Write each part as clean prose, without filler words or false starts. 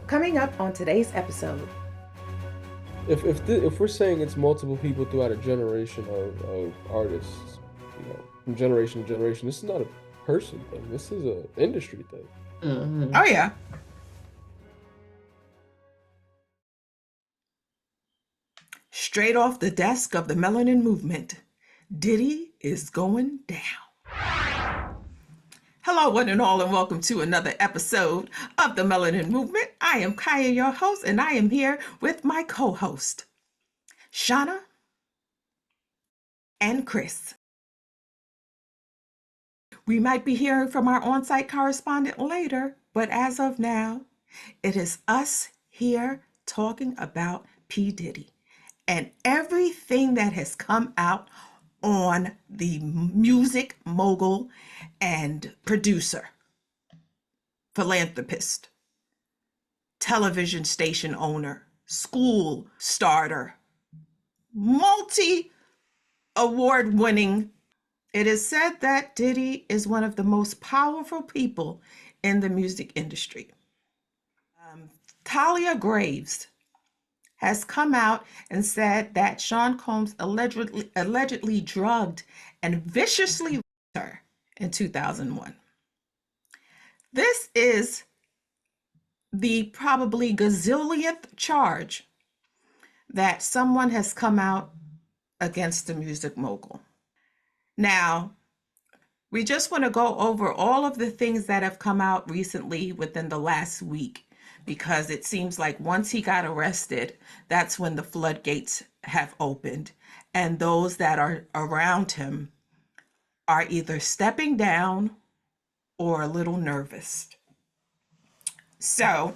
Coming up on today's episode. If we're saying it's multiple people throughout a generation of artists, from generation to generation, this is not a person thing. This is an industry thing. Mm-hmm. Oh, yeah. Straight off the desk of the Melanin Movement, Diddy is going down. Hello, one and all, and welcome to another episode of the Melanin Movement. I am Kaya, your host, and I am here with my co-host, Shauna and Chris. We might be hearing from our on-site correspondent later, but as of now, it is us here talking about P. Diddy and everything that has come out on the music mogul and producer, philanthropist, television station owner, school starter, multi-award winning. It is said that Diddy is one of the most powerful people in the music industry. Talia Graves has come out and said that Sean Combs allegedly drugged and viciously raped her in 2001. This is the probably gazillionth charge that someone has come out against the music mogul. Now, we just want to go over all of the things that have come out recently within the last week, because it seems like once he got arrested, that's when the floodgates have opened, and those that are around him are either stepping down or a little nervous. So,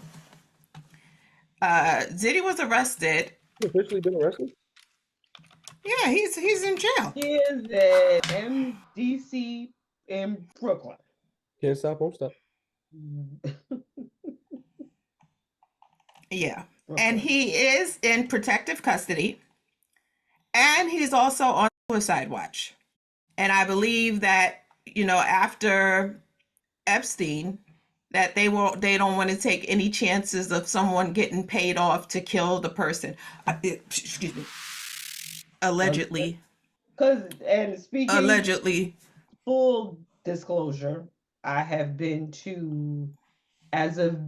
Diddy was arrested. He officially been arrested? Yeah, he's in jail. He is at MDC in Brooklyn. Can't stop, won't stop. Yeah. Brooklyn. And he is in protective custody, and he's also on suicide watch. And I believe that, after Epstein, that they don't want to take any chances of someone getting paid off to kill the person. Excuse me. Allegedly. Allegedly, full disclosure, I have been to, as a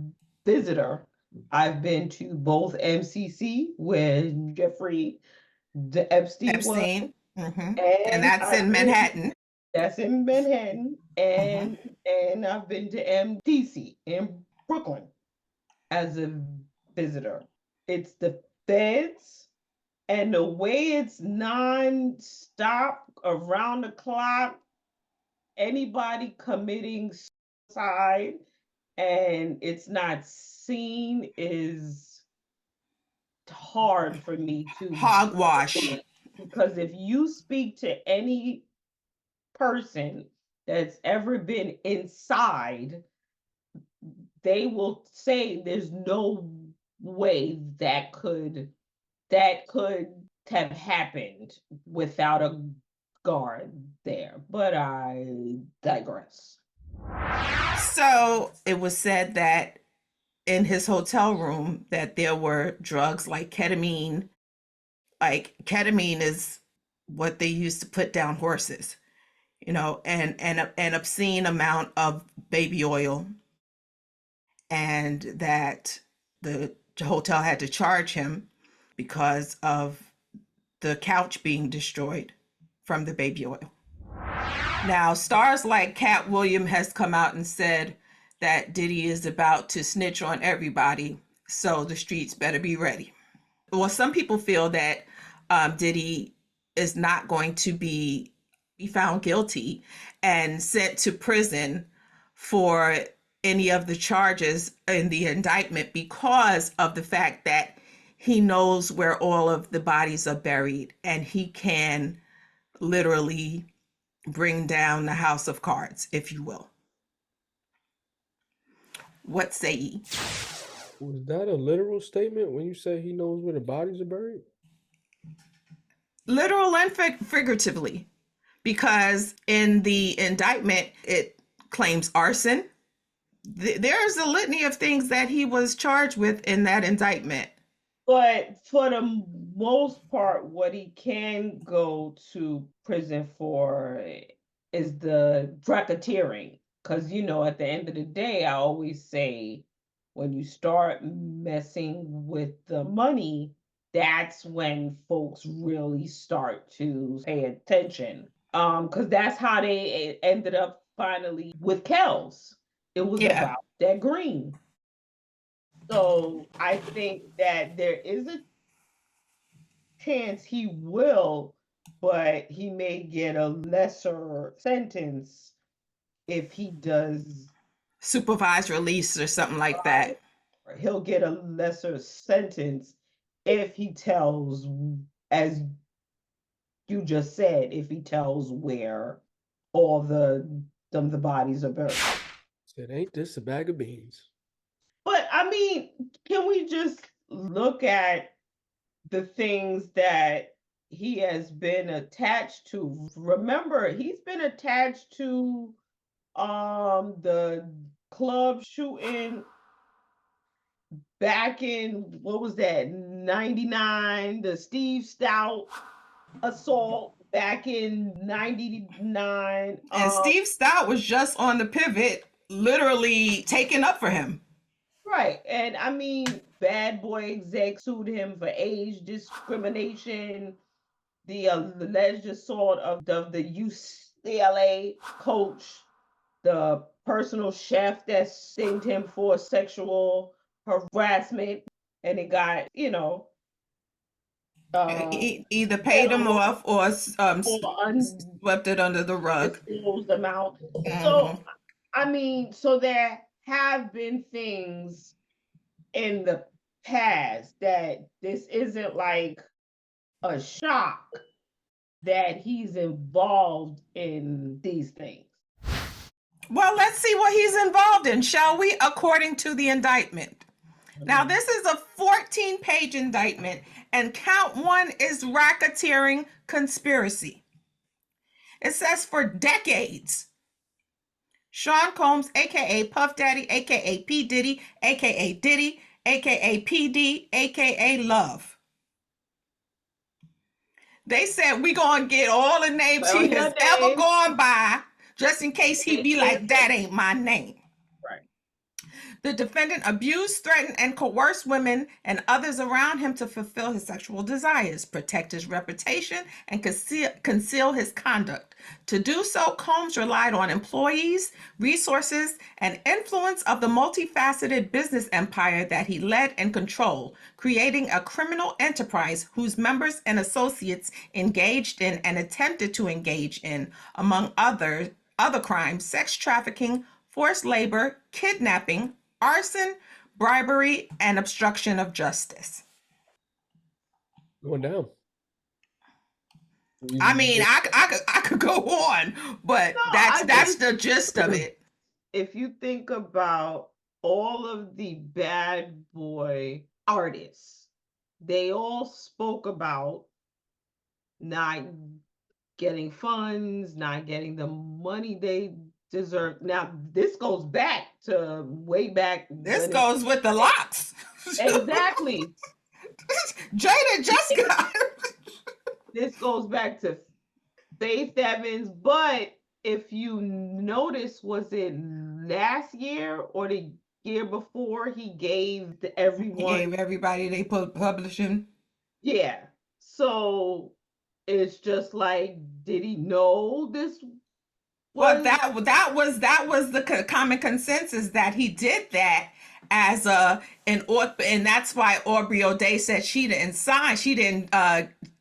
visitor, I've been to both MCC when Jeffrey the Epstein was. Mm-hmm. And that's in Manhattan. That's in Manhattan. And I've been to MDC in Brooklyn as a visitor. It's the feds, and the way it's non-stop, around the clock, anybody committing suicide and it's not seen is hard for me to hogwash. Because if you speak to any person that's ever been inside, they will say there's no way that could have happened without a guard there. But I digress. So it was said that in his hotel room that there were drugs like ketamine. Like ketamine is what they used to put down horses, and an obscene amount of baby oil, and that the hotel had to charge him because of the couch being destroyed from the baby oil. Now, stars like Cat Williams has come out and said that Diddy is about to snitch on everybody, so the streets better be ready. Well, some people feel that Diddy is not going to be found guilty and sent to prison for any of the charges in the indictment because of the fact that he knows where all of the bodies are buried, and he can literally bring down the house of cards, if you will. What say ye? Was that a literal statement when you say he knows where the bodies are buried? Literal and figuratively, because in the indictment, it claims arson, There's a litany of things that he was charged with in that indictment. But for the most part, what he can go to prison for is the racketeering. Because, at the end of the day, I always say when you start messing with the money, that's when folks really start to pay attention. Because that's how they ended up finally with Kells. It was Yeah. about that green. So I think that there is a chance he will, but he may get a lesser sentence if he does. Supervised release or something like that. He'll get a lesser sentence if he tells, as you just said, if he tells where all the bodies are buried. Said, ain't this a bag of beans? But I mean, can we just look at the things that he has been attached to? Remember, he's been attached to the club shooting back in, what was that, 99, the Steve Stout assault back in 99. And Steve Stout was just on the pivot, literally taking up for him. Right. And I mean, Bad Boy exec sued him for age discrimination, the alleged assault of the UCLA coach, the personal chef that singed him for sexual harassment, and it got, Either paid him settled off or or swept it under the rug. undisclosed amount. So, Mhm. I mean, so there have been things in the past that this isn't like a shock that he's involved in these things. Well, let's see what he's involved in, shall we? According to the indictment. Now, this is a 14-page indictment, and count one is racketeering conspiracy. It says for decades, Sean Combs, aka Puff Daddy, aka P. Diddy, aka Diddy, aka PD, aka Love. They said we gonna get all the names he has ever gone by, just in case he be like, that ain't my name. Right. The defendant abused, threatened, and coerced women and others around him to fulfill his sexual desires, protect his reputation, and conceal his conduct. To do so, Combs relied on employees, resources, and influence of the multifaceted business empire that he led and controlled, creating a criminal enterprise whose members and associates engaged in and attempted to engage in, among other crimes, sex trafficking, forced labor, kidnapping, arson, bribery, and obstruction of justice. Going down. I mean, I could go on, but No, that's the gist of it. If you think about all of the bad boy artists, they all spoke about not getting funds, not getting the money they deserve. Now, this goes back to way back. This goes with the locks. Exactly. Jada just got. This goes back to Faith Evans, but if you notice, was it last year or the year before he gave everyone? He gave everybody they publishing. Yeah. So it's just like, did he know this? Well, that was the common consensus that he did that as and that's why Aubrey O'Day said she didn't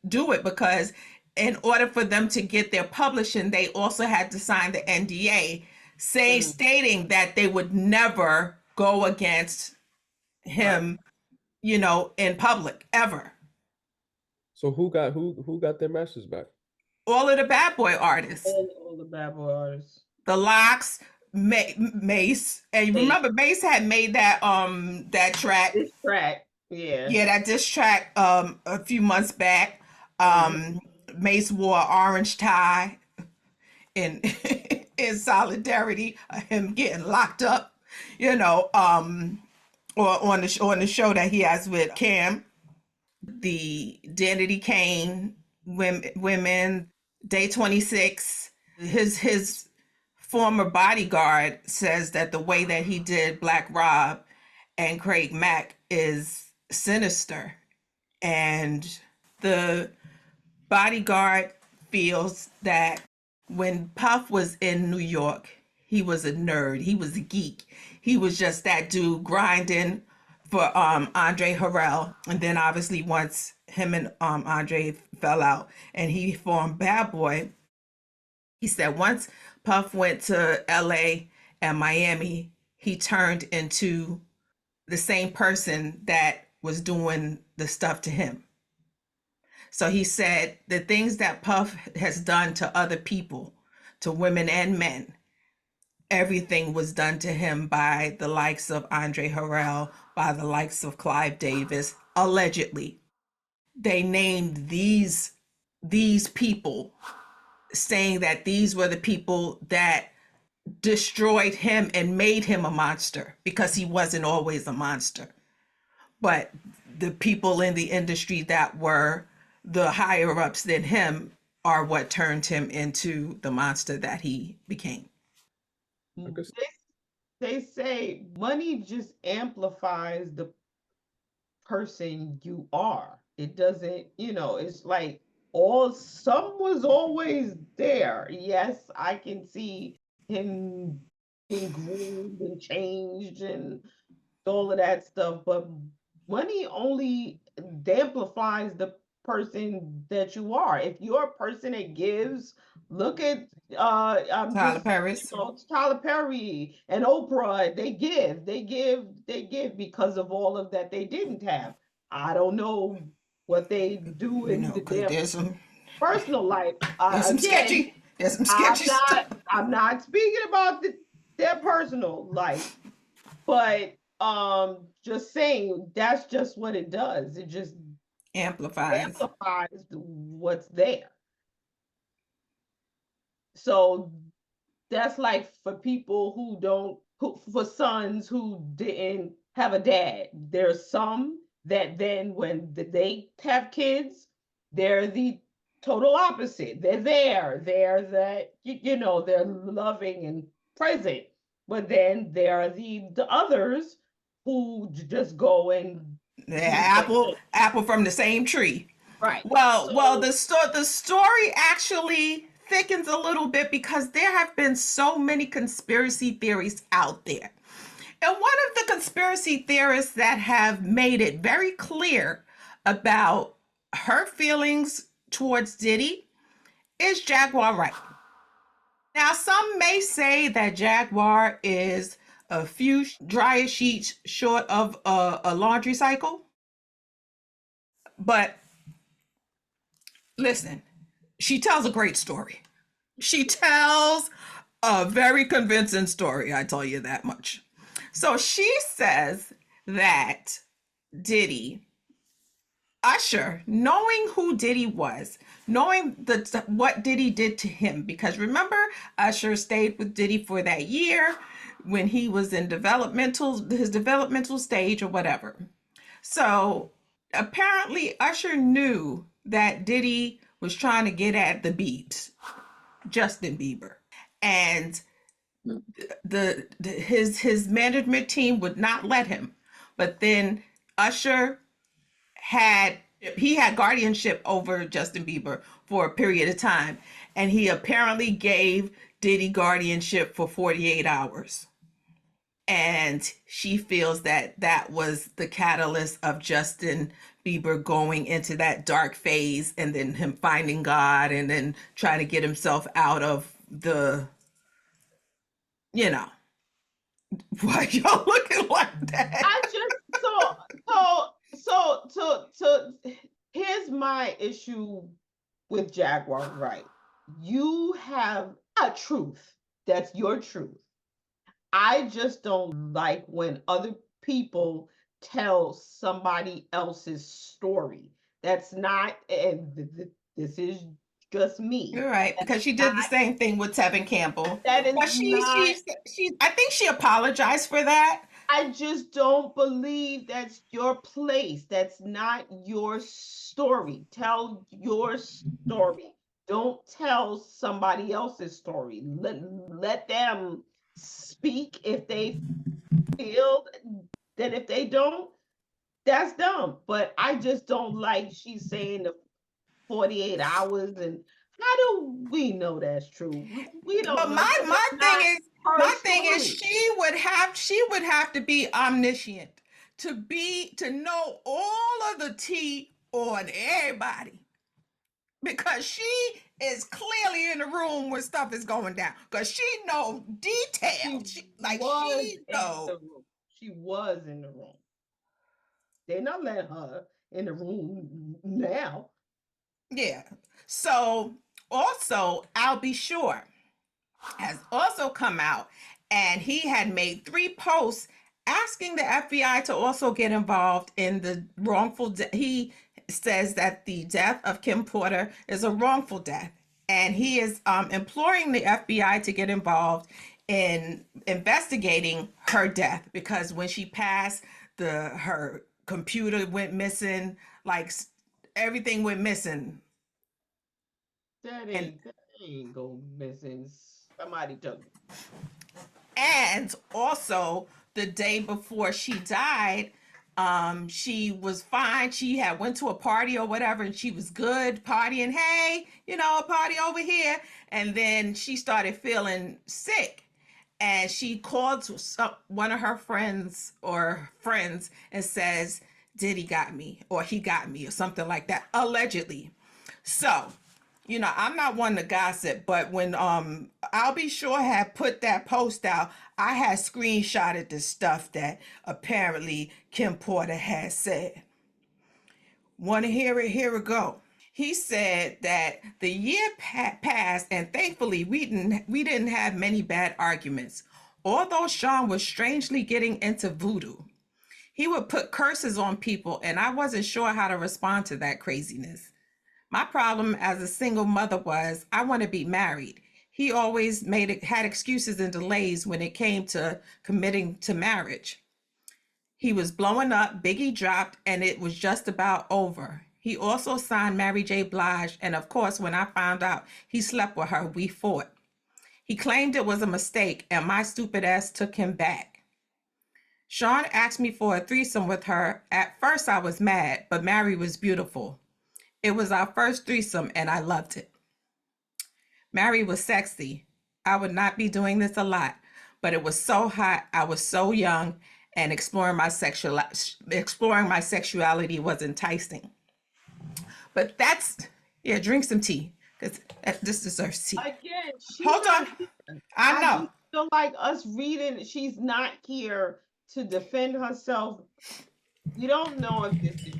do it, because in order for them to get their publishing, they also had to sign the NDA, stating that they would never go against him, in public ever. So who got their masters back? All of the bad boy artists. All the bad boy artists. The Locks, Mace, and remember Mace had made that track. This track, yeah. Yeah, that diss track a few months back. Mace wore an orange tie in in solidarity of him getting locked up. you know, or on the show that he has with Cam, the Danity Kane women, Day 26. His former bodyguard says that the way that he did Black Rob and Craig Mack is sinister, and the bodyguard feels that when Puff was in New York, he was a nerd. He was a geek. He was just that dude grinding for Andre Harrell. And then obviously once him and Andre fell out and he formed Bad Boy, he said once Puff went to LA and Miami, he turned into the same person that was doing the stuff to him. So he said the things that Puff has done to other people, to women and men, everything was done to him by the likes of Andre Harrell, by the likes of Clive Davis, allegedly. They named these people, saying that these were the people that destroyed him and made him a monster, because he wasn't always a monster. But the people in the industry that were the higher ups than him are what turned him into the monster that he became. I guess They say money just amplifies the person you are. It doesn't, it's like all some was always there. Yes, I can see him being groomed and changed and all of that stuff, but money only amplifies the person that you are. If you're a person that gives, look at I'm Tyler just Perry's. Tyler Perry and Oprah, they give because of all of that they didn't have. I don't know what they do You in know, the because damn personal life. Again, there's some sketchy stuff. I'm not speaking about their personal life, but just saying that's just what it does. It just Amplifies. amplifies what's there. So that's like for people who don't who for sons who didn't have a dad. There's some that then when they have kids, they're the total opposite. They're there. They're that they're loving and present. But then there are the others who just go and do the Yeah, same thing. apple from the same tree. Right. Well, So the story actually thickens a little bit because there have been so many conspiracy theories out there. And one of the conspiracy theorists that have made it very clear about her feelings towards Diddy is Jaguar Wright. Now, some may say that Jaguar is a few dryer sheets short of a laundry cycle. But listen, she tells a great story. She tells a very convincing story, I tell you that much. So she says that Diddy, Usher, knowing who Diddy was, knowing what Diddy did to him, because remember, Usher stayed with Diddy for that year when he was in his developmental stage or whatever. So apparently, Usher knew that Diddy was trying to get at the Biebs, Justin Bieber, and his management team would not let him. But then Usher had guardianship over Justin Bieber for a period of time, and he apparently gave Diddy guardianship for 48 hours. And she feels that that was the catalyst of Justin Bieber going into that dark phase and then him finding God and then trying to get himself out of the, you know, why y'all looking like that? I just so here's my issue with Jaguar, right? You have a truth. That's your truth. I just don't like when other people tell somebody else's story. That's not, and this is just me. You're right, because she did the same thing with Tevin Campbell. That is But not, I think she apologized for that. I just don't believe that's your place. That's not your story. Tell your story. Don't tell somebody else's story. Let them speak if they feel that. If they don't, that's dumb. But I just don't like she's saying the 48 hours. And how do we know that's true? We But don't know because it's not her my thing is story. she would have to be omniscient to know all of the tea on everybody, because she is clearly in the room when stuff is going down, because she know She details. was She in know. the room. She was in the room. They're not letting her in the room now. Yeah. So also, I'll be sure has also come out, and he had made 3 posts asking the FBI to also get involved in the he says that the death of Kim Porter is a wrongful death, and he is imploring the FBI to get involved in investigating her death, because when she passed, the her computer went missing, like everything went missing. And That ain't go missing. Somebody took it. and also, the day before she died, she was fine. She had went to a party or whatever, and she was good partying. Hey, a party over here. And then she started feeling sick, and she called one of her friends and says, Diddy got me, or he got me, or something like that, allegedly. So, I'm not one to gossip, but when I'll Be Sure had put that post out, I had screenshotted the stuff that apparently Kim Porter had said. Want to hear it? Here we go. He said that the year passed, and thankfully we didn't have many bad arguments. Although Sean was strangely getting into voodoo, he would put curses on people, and I wasn't sure how to respond to that craziness. My problem as a single mother was I want to be married. He always had excuses and delays when it came to committing to marriage. He was blowing up, Biggie dropped, and it was just about over. He also signed Mary J. Blige, and of course, when I found out he slept with her, we fought. He claimed it was a mistake, and my stupid ass took him back. Sean asked me for a threesome with her. At first, I was mad, but Mary was beautiful. It was our first threesome, and I loved it. Mary was sexy. I would not be doing this a lot, but it was so hot. I was so young, and exploring my sexuality was enticing. But yeah, drink some tea, because this deserves tea. Again, she's Hold not on. here. I I know. just feel like us reading, she's not here to defend herself. We don't know if this is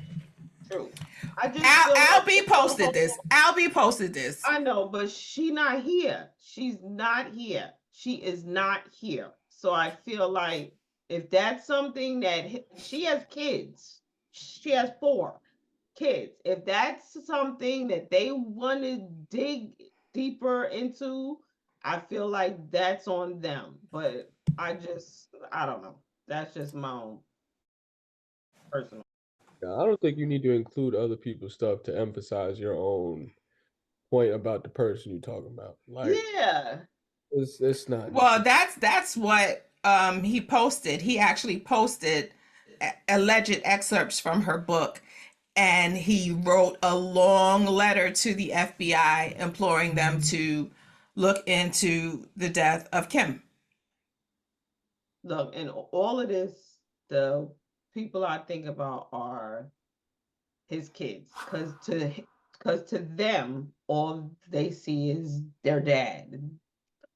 true. I just feel Al like B it's a posted this. whole, Al B posted this. I know, but she not here. She's not here. She is not here. So I feel like if that's something that she has kids, she has 4 kids. If that's something that they want to dig deeper into, I feel like that's on them. But I don't know. That's just my own personal. Yeah, I don't think you need to include other people's stuff to emphasize your own point about the person you're talking about. Like Yeah. it's not Well, necessary. that's what he posted. He actually posted alleged excerpts from her book, and he wrote a long letter to the FBI imploring them to look into the death of Kim. Look, and all of this, the people I think about are his kids, because to them, all they see is their dad.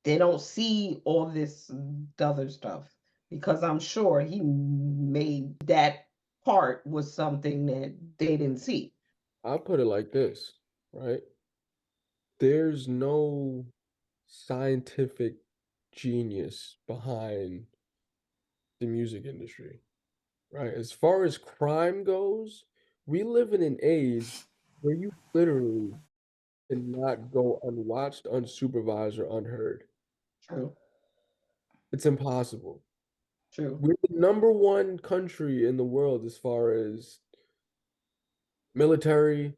They don't see all this other stuff, because I'm sure he made that part was something that they didn't see. I'll put it like this, right? There's no scientific genius behind the music industry, right? As far as crime goes, we live in an age where you literally cannot go unwatched, unsupervised, or unheard. True. It's impossible. True. We're the number one country in the world as far as military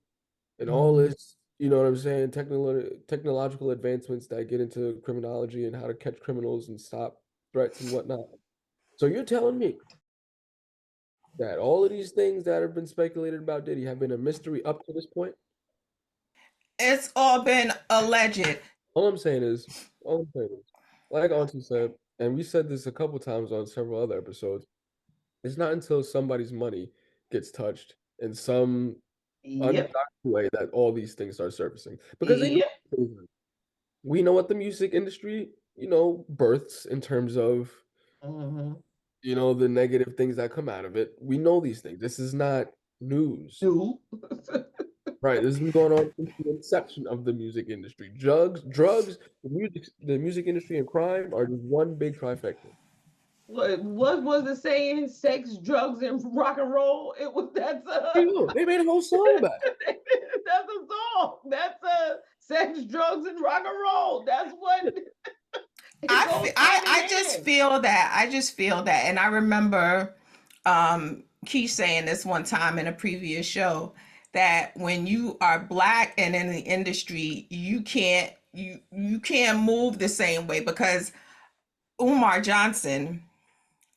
and all Mhm. this, you know what I'm saying, technological advancements that get into criminology and how to catch criminals and stop threats and whatnot. So you're telling me that all of these things that have been speculated about Diddy have been a mystery up to this point? It's all been alleged. All I'm saying is, all I'm saying is, like Auntie said, and we said this a couple times on several other episodes, it's not until somebody's money gets touched in some Yep. undocumented way that all these things start surfacing. Because they know Yep. we know what the music industry, births in terms of, Mm-hmm. the negative things that come out of it. We know these things. This is not news. Do. Right. This has been going on since the inception of the music industry. Drugs, the music industry and crime are just one big trifecta. What was the saying? Sex, drugs, and rock and roll. It was They made a whole song about it. that's a song. That's a sex, drugs, and rock and roll. That's what it goes hand in I just hand. feel that. I just feel that. And I remember Keith saying this one time in a previous show that when you are black and in the industry, you can't move the same way because Umar Johnson,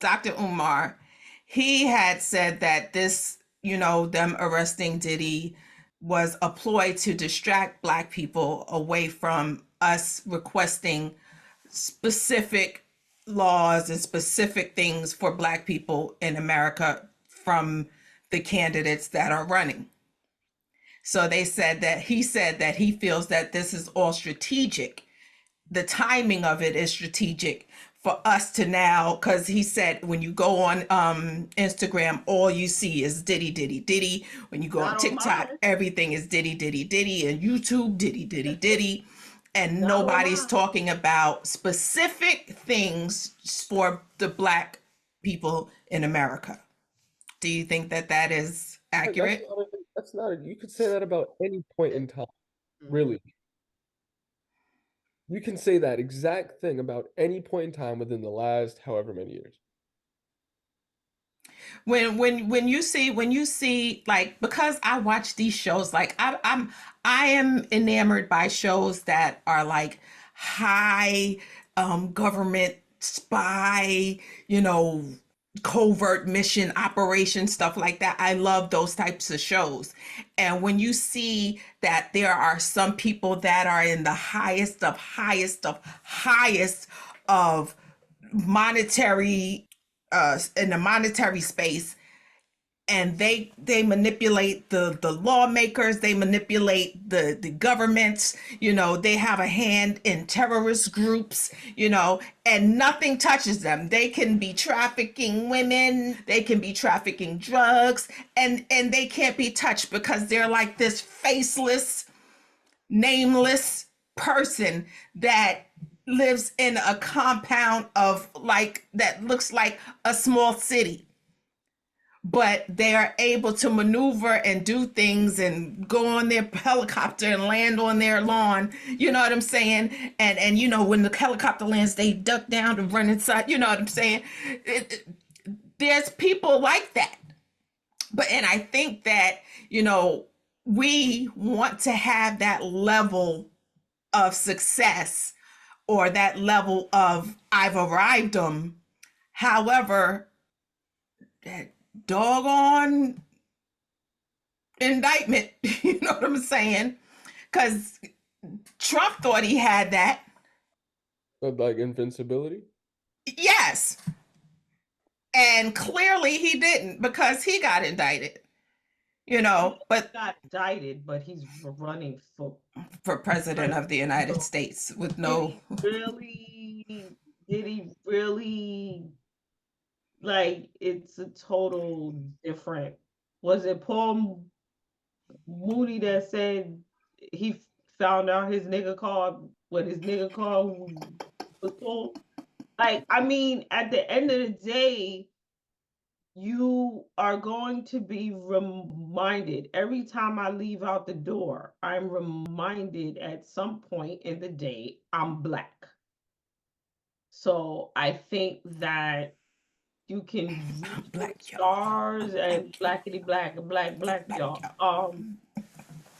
Dr. Umar, he had said that this, them arresting Diddy was a ploy to distract black people away from us requesting specific laws and specific things for black people in America from the candidates that are running. So he feels that this is all strategic. The timing of it is strategic for us to now, because he said when you go on Instagram, all you see is Diddy, Diddy, Diddy. When you go on Not on TikTok, mine. everything is Diddy, Diddy, Diddy, and YouTube, Diddy, Diddy, Diddy. And Not on nobody's mine. talking about specific things for the black people in America. Do you think that that is That's accurate? not a, that's not a, you could say that about any point in time, Mhm. really. You can say that exact thing about any point in time within the last however many years. When you see like, because I watch these shows, like I am enamored by shows that are like high government spy, you know covert mission operation stuff like that. I love those types of shows. And when you see that there are some people that are in the highest of monetary in the monetary space, and they manipulate the lawmakers, they manipulate the governments, they have a hand in terrorist groups, and nothing touches them. They can be trafficking women, they can be trafficking drugs, and they can't be touched because they're like this faceless, nameless person that lives in a compound of like that looks like a small city, but they are able to maneuver and do things and go on their helicopter and land on their lawn. You know what I'm saying? And when the helicopter lands, they duck down to run inside. You know what I'm saying? There's people like that. And I think that, we want to have that level of success or that level of I've arrived them. However, that doggone indictment. You know what I'm saying? Because Trump thought he had that. Of like invincibility. Yes. And clearly he didn't because he got indicted, He but got indicted, but he's running for president of the president. United So States with did no. he really? Did he really? Like it's a total different. Was it Paul Mooney that said he found out his nigga called what his nigga called was told? Like, I mean, at the end of the day, you are going to be reminded every time I leave out the door. I'm reminded at some point in the day I'm Black. So I think that you can I'm reach for black, the y'all. I'm stars and black, y'all. blackity black, black, Black, y'all. y'all.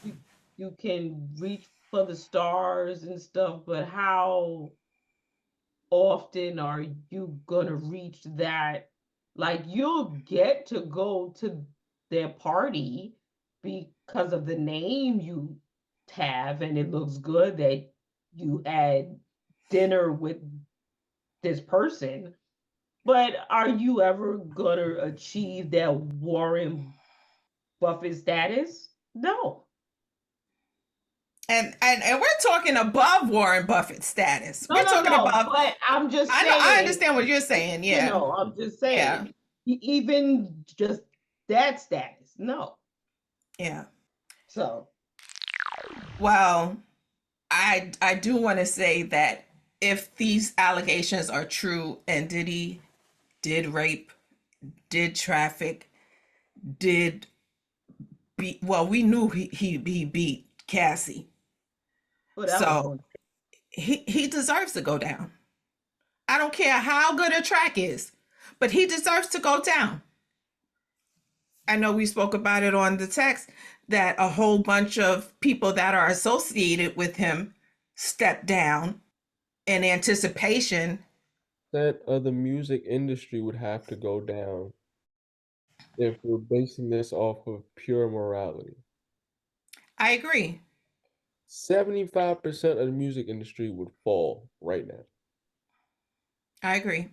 You you can reach for the stars and stuff, but how often are you gonna reach that? Like you'll get to go to their party because of the name you have, and it looks good that you had dinner with this person. But are you ever gonna achieve that Warren Buffett status? No. And we're talking above Warren Buffett status. No, We're no, talking no. above. But I'm just I know. I saying, understand what you're saying. Yeah. I'm just Yeah. saying, even just that status, no. Yeah. So, Well, I do want to say that if these allegations are true and Diddy did rape, did traffic, did beat, well, we knew he beat Cassie. but that was So on. he deserves to go down. I don't care how good a track is, but he deserves to go down. I know we spoke about it on the text that a whole bunch of people that are associated with him stepped down in anticipation. That the music industry would have to go down if we're basing this off of pure morality. I agree. 75% of the music industry would fall right now. I agree.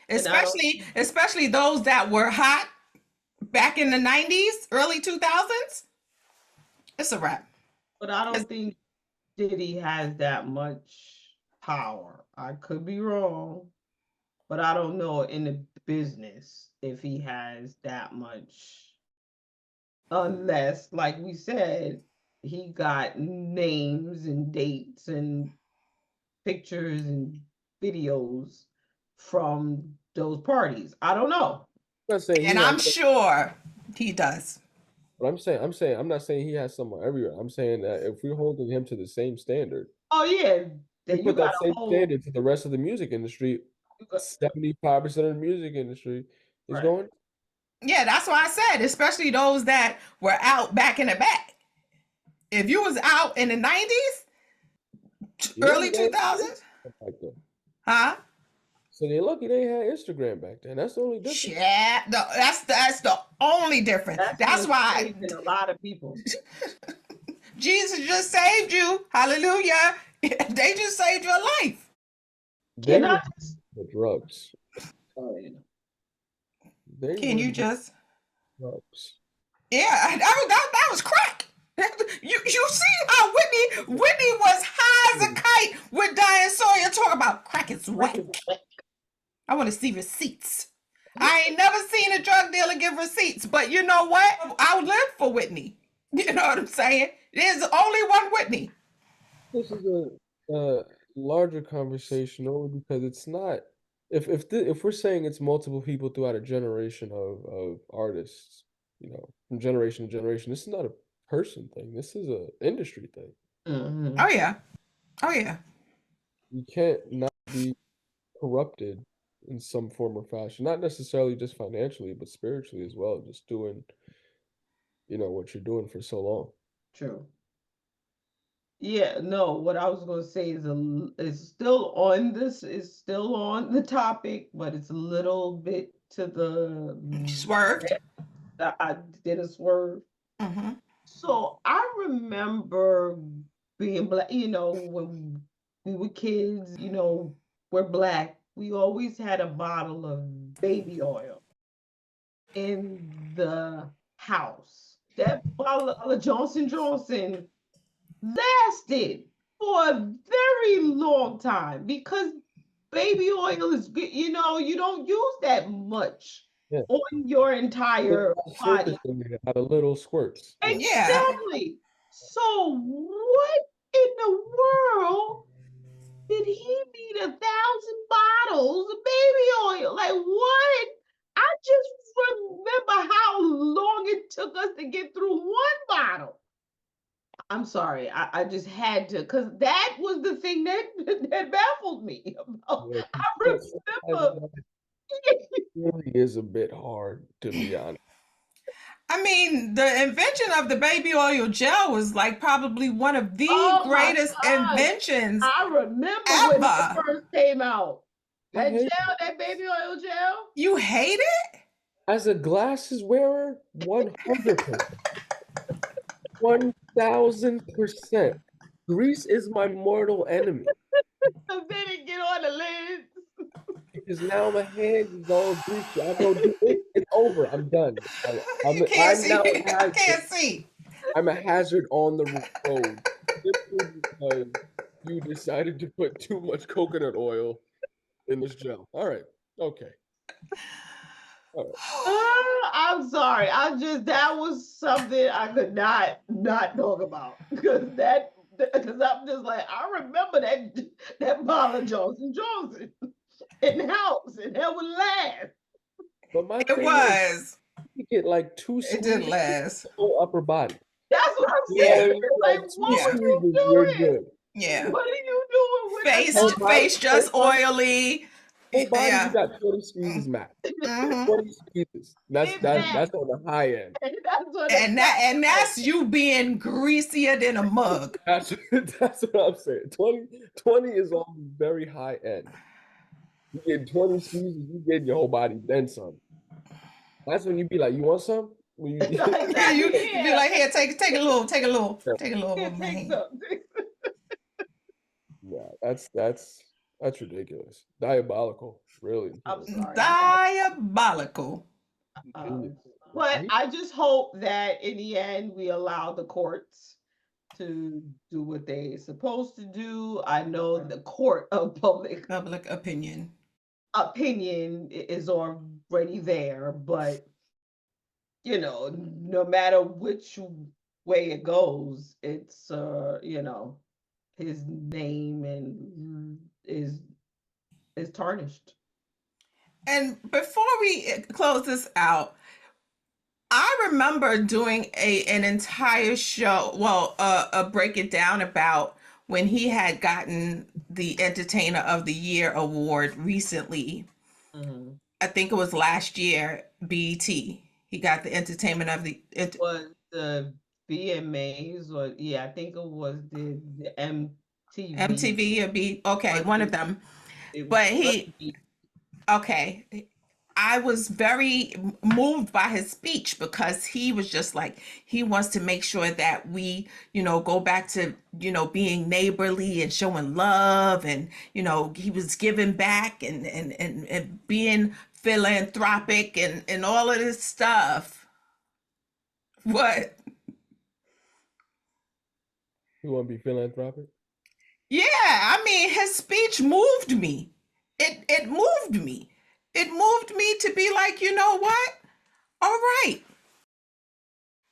And I don't, Especially those that were hot back in the 90s, early 2000s. It's a wrap. but I It's, don't think Diddy has that much power. I could be wrong, but I don't know in the business if he has that much, unless, like we said, he got names and dates and pictures and videos from those parties. I don't know. I'm not saying and he has I'm sure he does. but I'm not saying he has someone everywhere. I'm saying that if we're holding him to the same standard, Oh yeah, we then you put got that a same whole. standard to the rest of the music industry, You got, 75% of the music industry is right. going. Yeah, that's why I said, especially those that were out back in the back. If you was out in the 90s, You're lucky early they ain't had 2000s, Instagram back then. huh? So they're lucky they had Instagram back then. That's the only difference. Yeah, no, that's the only difference. That's That's what's why saving a lot of people. Jesus just saved you. Hallelujah. They just saved your life. They Can I were just? the drugs. Oh, yeah. They Can were you the just? drugs. Yeah, that was crack. You see how Whitney was high as a kite with Diane Sawyer talking about crack is whack. I want to see receipts. I ain't never seen a drug dealer give receipts, but you know what? I would live for Whitney. You know what I'm saying? There's only one Whitney. This is a larger conversation only because it's not. If we're saying it's multiple people throughout a generation of artists, from generation to generation, this is not a person thing. This is a industry thing. Oh yeah. Oh yeah. You can't not be corrupted in some form or fashion, not necessarily just financially, but spiritually as well, just doing, what you're doing for so long. True. Yeah, no, what I was going to say is still on this, is still on the topic, but it's a little bit to the Swerved. I did a swerve. Mm-hmm. So I remember being Black, when we were kids, we're Black. We always had a bottle of baby oil in the house. That bottle of Johnson lasted for a very long time because baby oil is good. You don't use that much Yeah. on your entire body. Out of little squirts. Yeah. Yeah. Exactly. So what in the world did he need 1,000 bottles of baby oil? Like what? I just took us to get through one bottle. I'm sorry, I just had to, because that was the thing that baffled me. Yeah, I remember. it really is a bit hard, to be honest. I mean, the invention of the baby oil gel was like probably one of the Oh my greatest God. inventions I remember when it ever. first came out. I That hate gel, that baby oil gel. You hate it? As a glasses wearer, 100%, 1000%. Grease is my mortal enemy And then it get on the lens. because now my hand is all greasy. I go do it. It's over. I'm done. You can't I'm see. now a I hazard. can't see. I'm a hazard on the road simply because you decided to put too much coconut oil in this gel. All right. Okay. All right. I'm sorry. That was something I could not talk about because I'm just like, I remember that bottle of Johnson Johnson in the house, and that would last. But my It thing is, was. you get like 2 It didn't squeezes last. the whole upper body. That's what I'm You know Yeah. what I saying. mean? Like, Like 2 what Yeah. were you squeezes, you're doing? good. Yeah. What are you doing with Face Whole that? body, just oily. whole body, you Yeah. got 20 squeezes max. Hmm. 20 squeezes. It matters. That's on the high end. That's what And that's you being greasier than a mug. That's what I'm saying. 20 is on the very high end. You get 20 squeezes, you get your whole body, then some. That's when you be like, you want some? When you get, You be Yeah. like, here, take a little Here, of my take hand. some. yeah, that's ridiculous. Diabolical, really. I'm sorry. Diabolical. Um, but I just hope that in the end we allow the courts to do what they're supposed to do. I know the court of public Public opinion. opinion is already there, but no matter which way it goes, it's his name and is tarnished. And before we close this out, I remember doing an entire show, well, a break it down about when he had gotten the Entertainer of the Year award recently. Mhm. I think it was last year, BET. He got the Entertainment of the Was the VMAs, or yeah, I think it was the MTV. MTV or B. Okay, Must one be, of them. it But must he, be. okay, I was very moved by his speech because he was just like, he wants to make sure that we, go back to, being neighborly and showing love. And, he was giving back and being philanthropic and all of this stuff. What? You want to be philanthropic? Yeah, I mean, his speech moved me. It moved me. It moved me to be like, you know what? All right.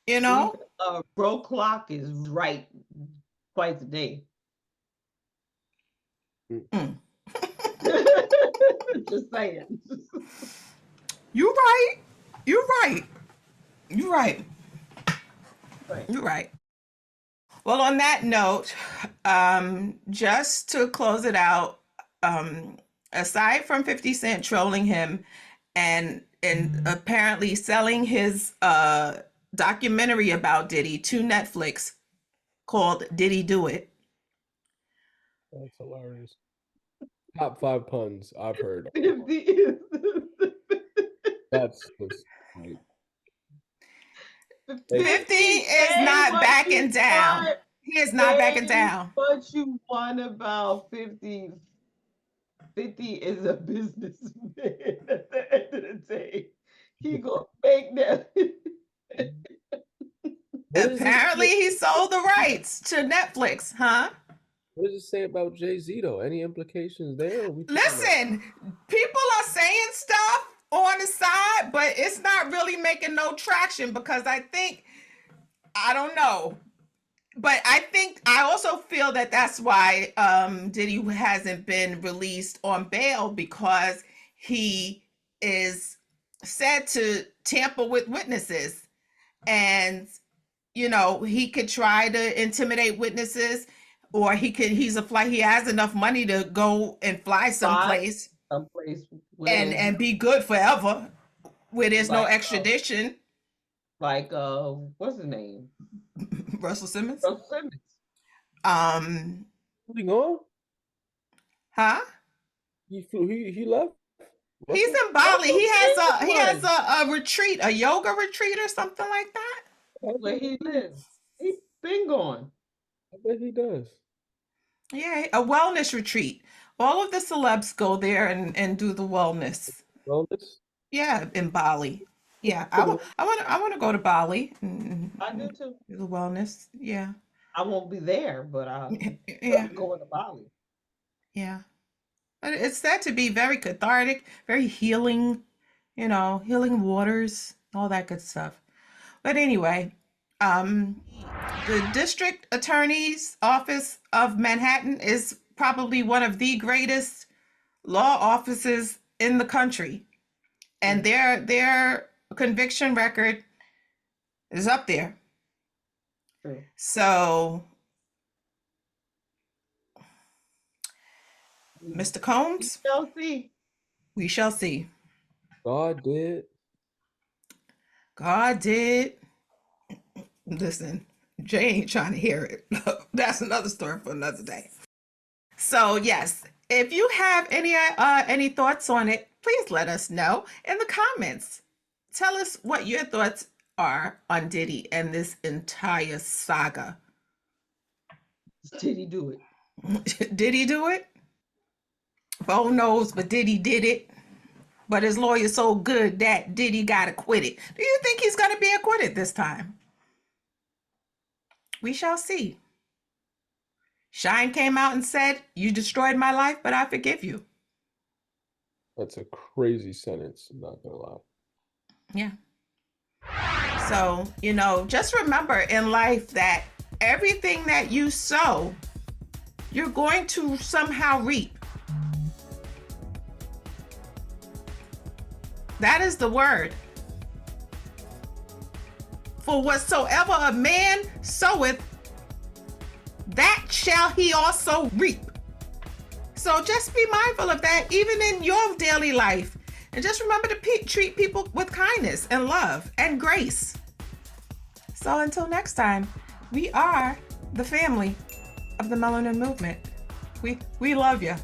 You know? Broke clock is right twice a day. Mm. Just saying. You're right. You're right. You're right. Right. You're right. Well, on that note, just to close it out, aside from 50 Cent trolling him and apparently selling his documentary about Diddy to Netflix called Diddy Do It. That's hilarious. Top 5 puns I've heard. 50 is That's just like 50 is say not what backing you down. want. He is not backing Say down. what you want about 50. 50 is a businessman at the end of the day. He gonna make that. what does this Apparently, say- he sold the rights to Netflix, huh? what does it say about Jay-Z though? Any implications there? Or we talking about- Listen, people are saying stuff on the side, but it's not really making no traction because I don't know. But I also feel that that's why Diddy hasn't been released on bail because he is said to tamper with witnesses. and he could try to intimidate witnesses, or he has enough money to go and fly someplace someplace where and there's be good forever, where there's no like extradition. What's his name? Russell Simmons. Russell Simmons. Moving on. Huh? He flew. He left. He's in Bali. He has a retreat, a yoga retreat or something like that. Where he lives. He's been gone. I bet he does. Yeah, a wellness retreat. All of the celebs go there and do the wellness. Wellness. Yeah, in Bali. Yeah, I want to go to Bali. I do too. Do the wellness. Yeah. I won't be there, but I'm Yeah. going to Bali. Yeah. But it's said to be very cathartic, very healing, healing waters, all that good stuff. But anyway, the district attorney's office of Manhattan is probably one of the greatest law offices in the country. And their conviction record is up there. True. So, Mr. Combs, We shall see. we shall see. God did. God did. Listen, Jay ain't trying to hear it. That's another story for another day. So yes, if you have any thoughts on it, please let us know in the comments. Tell us what your thoughts are on Diddy and this entire saga. Did he do it? Did he do it? Bo knows, but Diddy did it. But his lawyer's so good that Diddy got acquitted. Do you think he's going to be acquitted this time? We shall see. Shine came out and said, "You destroyed my life, but I forgive you." That's a crazy sentence. I'm not gonna lie. Yeah. So, just remember in life that everything that you sow, you're going to somehow reap. That is the word. For whatsoever a man soweth, that shall he also reap. So just be mindful of that, even in your daily life. And just remember to treat people with kindness and love and grace. So until next time, we are the family of the Melanin Movement. We love you.